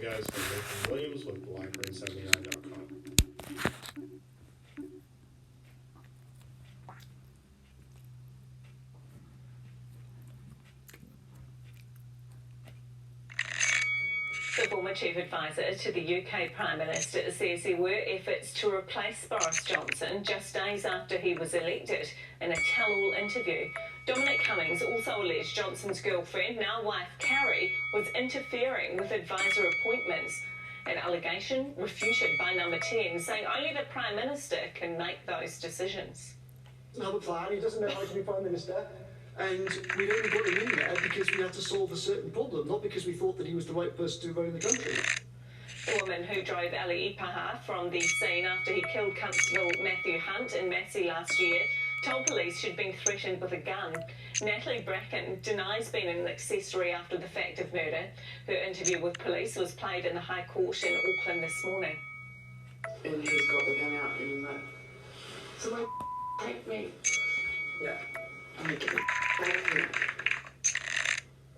you guys have Nathan Williams with Library79.com. The former chief advisor to the UK Prime Minister says there were efforts to replace Boris Johnson just days after he was elected in a tell-all interview. Dominic Cummings also alleged Johnson's girlfriend, now wife Carrie, was interfering with advisor appointments, an allegation refuted by Number 10, saying only the Prime Minister can make those decisions. He doesn't have a plan, he doesn't know how to be Prime Minister. And we only got him in there because we had to solve a certain problem, not because we thought that he was the right person to run the country. The woman who drove Ali Ipaha from the scene after he killed Constable Matthew Hunt in Massey last year told police she'd been threatened with a gun. Natalie Bracken denies being an accessory after the fact of murder. Her interview with police was played in the High Court in Auckland this morning. And he's got the gun out in that. So take me. Yeah. I'm going to get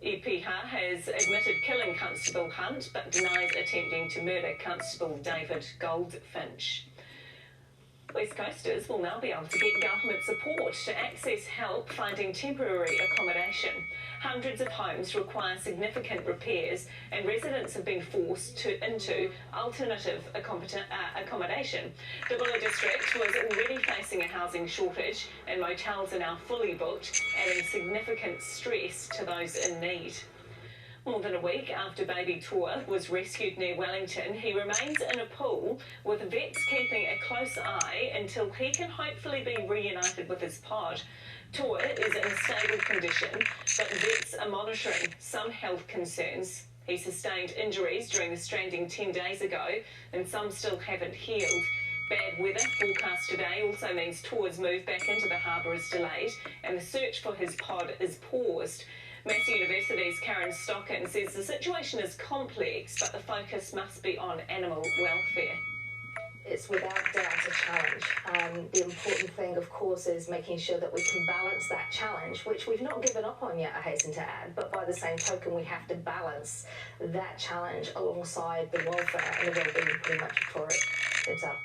Ipiha has admitted killing Constable Hunt but denies attempting to murder Constable David Goldfinch. West Coasters will now be able to get government support to access help finding temporary accommodation. Hundreds of homes require significant repairs and residents have been forced into alternative accommodation. The Bulla district was already facing a housing shortage and motels are now fully booked, adding significant stress to those in need. More than a week after baby Tua was rescued near Wellington, he remains in a pool, with vets keeping a close eye until he can hopefully be reunited with his pod. Tua is in stable condition, but vets are monitoring some health concerns. He sustained injuries during the stranding 10 days ago, and some still haven't healed. Bad weather forecast today also means Tua's move back into the harbour is delayed, and the search for his pod is paused. Massey University's Karen Stockin says the situation is complex, but the focus must be on animal welfare. It's without doubt a challenge. The important thing, of course, is making sure that we can balance that challenge, which we've not given up on yet, I hasten to add, but by the same token, we have to balance that challenge alongside the welfare and the well-being pretty much for it itself.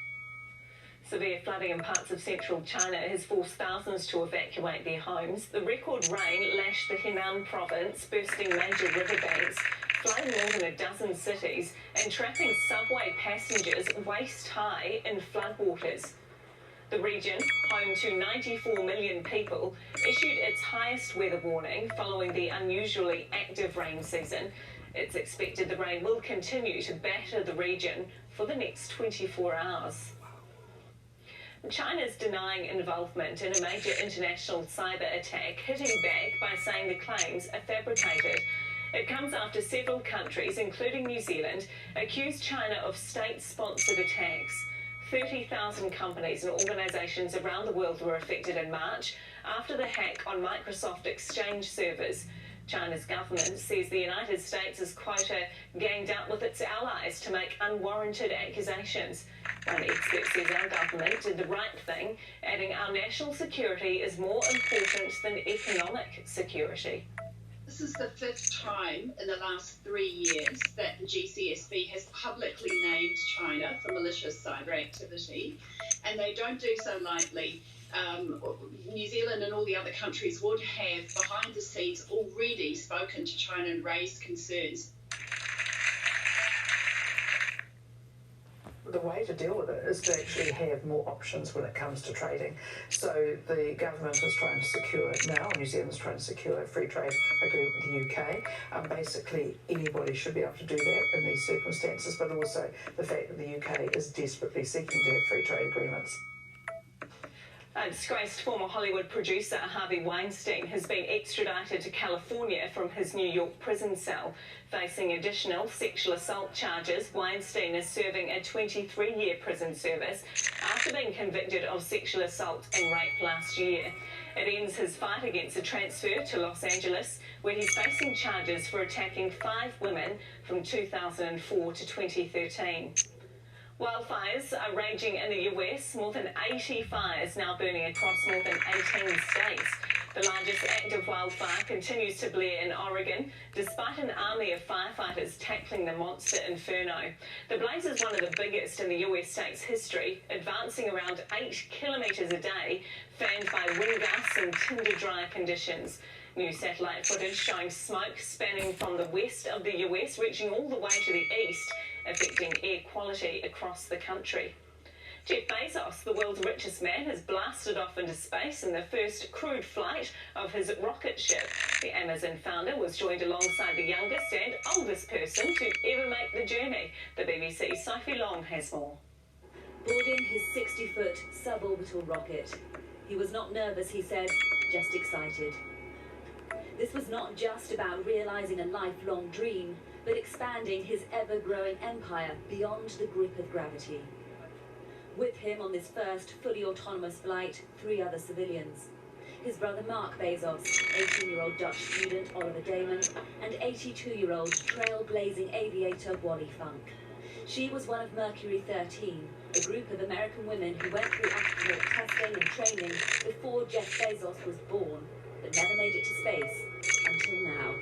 Severe flooding in parts of central China has forced thousands to evacuate their homes. The record rain lashed the Henan province, bursting major riverbanks, flooding more than a dozen cities and trapping subway passengers waist-high in floodwaters. The region, home to 94 million people, issued its highest weather warning following the unusually active rain season. It's expected the rain will continue to batter the region for the next 24 hours. China's denying involvement in a major international cyber attack, hitting back by saying the claims are fabricated. It comes after several countries, including New Zealand, accused China of state-sponsored attacks. 30,000 companies and organisations around the world were affected in March after the hack on Microsoft Exchange servers. China's government says the United States is, quote, ganged up with its allies to make unwarranted accusations. One expert says our government did the right thing, adding our national security is more important than economic security. This is the fifth time in the last 3 years that the GCSB has publicly named China for malicious cyber activity, and they don't do so lightly. New Zealand and all the other countries would have, behind the scenes, already spoken to China and raised concerns. The way to deal with it is to actually have more options when it comes to trading. So the government is trying to secure now, New Zealand's trying to secure a free trade agreement with the UK. Basically, anybody should be able to do that in these circumstances, but also the fact that the UK is desperately seeking to have free trade agreements. A disgraced former Hollywood producer Harvey Weinstein has been extradited to California from his New York prison cell. Facing additional sexual assault charges, Weinstein is serving a 23-year prison service after being convicted of sexual assault and rape last year. It ends his fight against a transfer to Los Angeles, where he's facing charges for attacking 5 women from 2004 to 2013. Wildfires are raging in the US, more than 80 fires now burning across more than 18 states. The largest active wildfire continues to blare in Oregon, despite an army of firefighters tackling the monster inferno. The blaze is one of the biggest in the US state's history, advancing around 8 kilometres a day, fanned by wind gusts and tinder-dry conditions. New satellite footage showing smoke spanning from the west of the US, reaching all the way to the east, affecting air quality across the country. Jeff Bezos, the world's richest man, has blasted off into space in the first crewed flight of his rocket ship. The Amazon founder was joined alongside the youngest and oldest person to ever make the journey. The BBC's Sophie Long has more. Boarding his 60-foot suborbital rocket. He was not nervous, he said, just excited. This was not just about realising a lifelong dream, but expanding his ever-growing empire beyond the grip of gravity. With him on this first fully autonomous flight, 3 other civilians. His brother Mark Bezos, 18-year-old Dutch student Oliver Damon, and 82-year-old trailblazing aviator Wally Funk. She was one of Mercury 13, a group of American women who went through astronaut testing and training before Jeff Bezos was born, but never made it to space until now.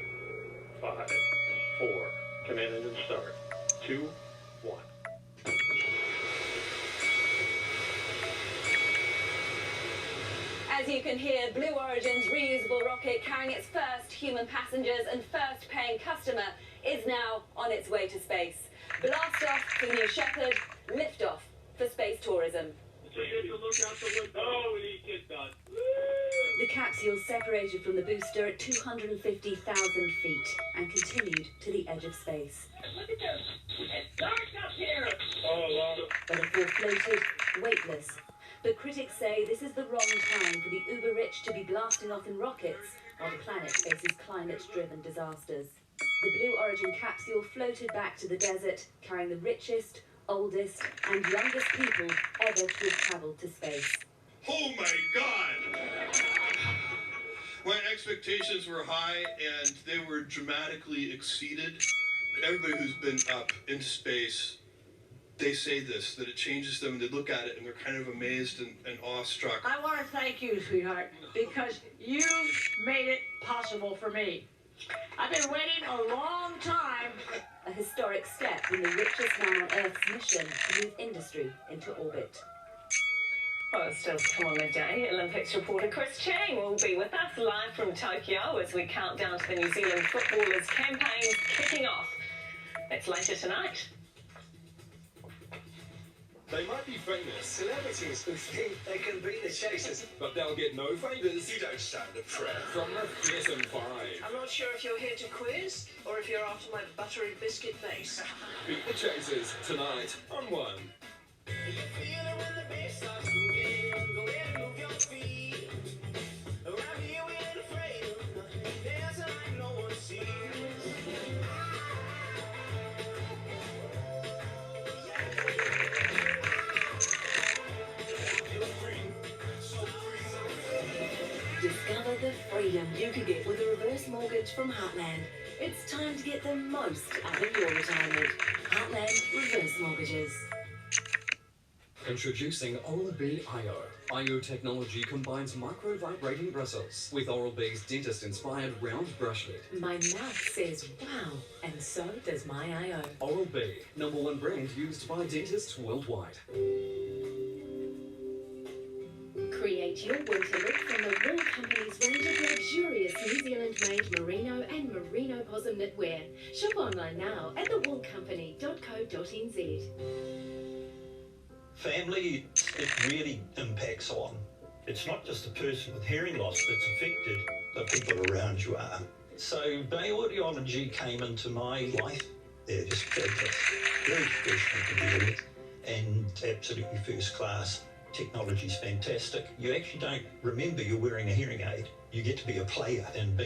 5, 4, command engine start. 2, 1. As you can hear, Blue Origin's reusable rocket carrying its first human passengers and first paying customer is now on its way to space. Blast off for New Shepard, lift off for space tourism. The capsule separated from the booster at 250,000 feet and continued to the edge of space. Look at this. It's dark up here. But it all floated, weightless. But critics say this is the wrong time for the uber-rich to be blasting off in rockets while the planet faces climate-driven disasters. The Blue Origin capsule floated back to the desert, carrying the richest, oldest and youngest people ever to have travelled to space. Oh my God! My expectations were high and they were dramatically exceeded. Everybody who's been up into space, they say this, that it changes them, and they look at it and they're kind of amazed and awestruck. I want to thank you, sweetheart, because you made it possible for me. I've been waiting a long time. A historic step in the richest man on Earth's mission to move industry into orbit. Well, it's still to come on midday. Olympics reporter Chris Chang will be with us live from Tokyo as we count down to the New Zealand footballers' campaigns kicking off. That's later tonight. They might be famous Celebrities who think they can beat the Chasers. but they'll get no favours You don't stand a prayer. from the fearsome 5. I'm not sure if you're here to quiz or if you're after my buttery biscuit face. Beat the Chasers tonight on 1. Discover the freedom you can get with a reverse mortgage from Heartland. It's time to get the most out of your retirement. Heartland Reverse Mortgages. Introducing Oral-B IO. IO technology combines micro-vibrating bristles with Oral-B's dentist-inspired round brushlet. My mouth says wow, and so does my IO. Oral-B, #1 brand used by dentists worldwide. Create your winter look from the Wool Company's range of luxurious New Zealand-made merino and merino possum knitwear. Shop online now at thewoolcompany.co.nz. Family, it really impacts on. It's not just the person with hearing loss that's affected, the people around you are. So Bay Audiology came into my life. They're just fantastic, very professional to deal with, and absolutely first class. Technology's fantastic. You actually don't remember you're wearing a hearing aid. You get to be a player and be